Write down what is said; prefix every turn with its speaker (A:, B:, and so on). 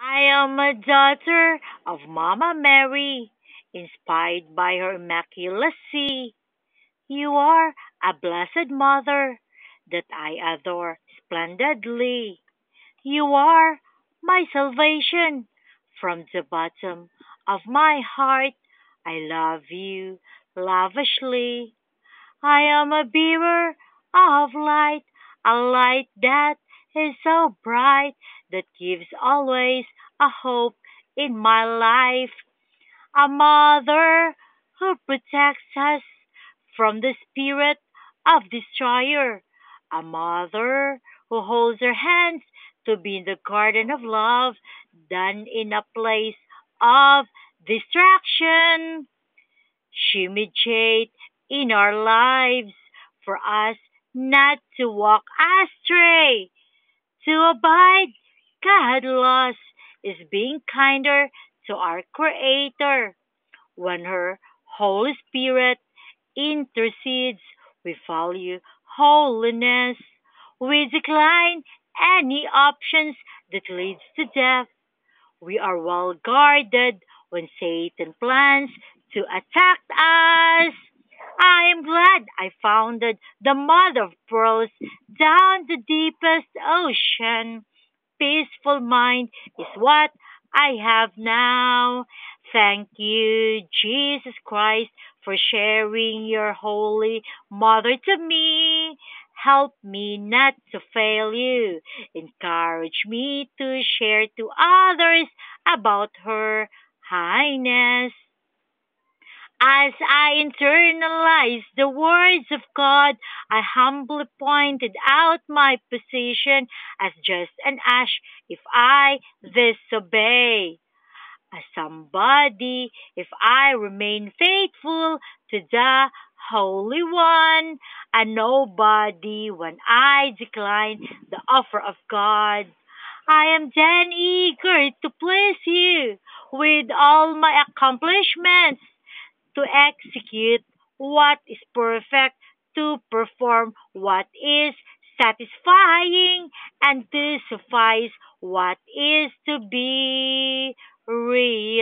A: I am a daughter of Mama Mary, inspired by her immaculacy. You are a blessed mother that I adore splendidly. You are my salvation from the bottom of my heart. I love you lavishly. I am a bearer of light, a light that is so bright that gives always a hope in my life. A mother who protects us from the spirit of destroyer. A mother who holds her hands to be in the garden of love than in a place of distraction. She mediate in our lives for us not to walk astray. To abide God laws is being kinder to our Creator. When her Holy Spirit intercedes, we value holiness. We decline any options that leads to death. We are well guarded when Satan plans to attack us. I am glad I founded the mother of pearls down the deepest ocean. Peaceful mind is what I have now. Thank you, Jesus Christ, for sharing your holy mother to me. Help me not to fail you. Encourage me to share to others about her highness. As I internalized the words of God, I humbly pointed out my position as just an ash if I disobey. As somebody, if I remain faithful to the Holy One, a nobody when I decline the offer of God. I am then eager to please you with all my accomplishments to execute what is perfect, to perform what is satisfying, and to suffice what is to be realized.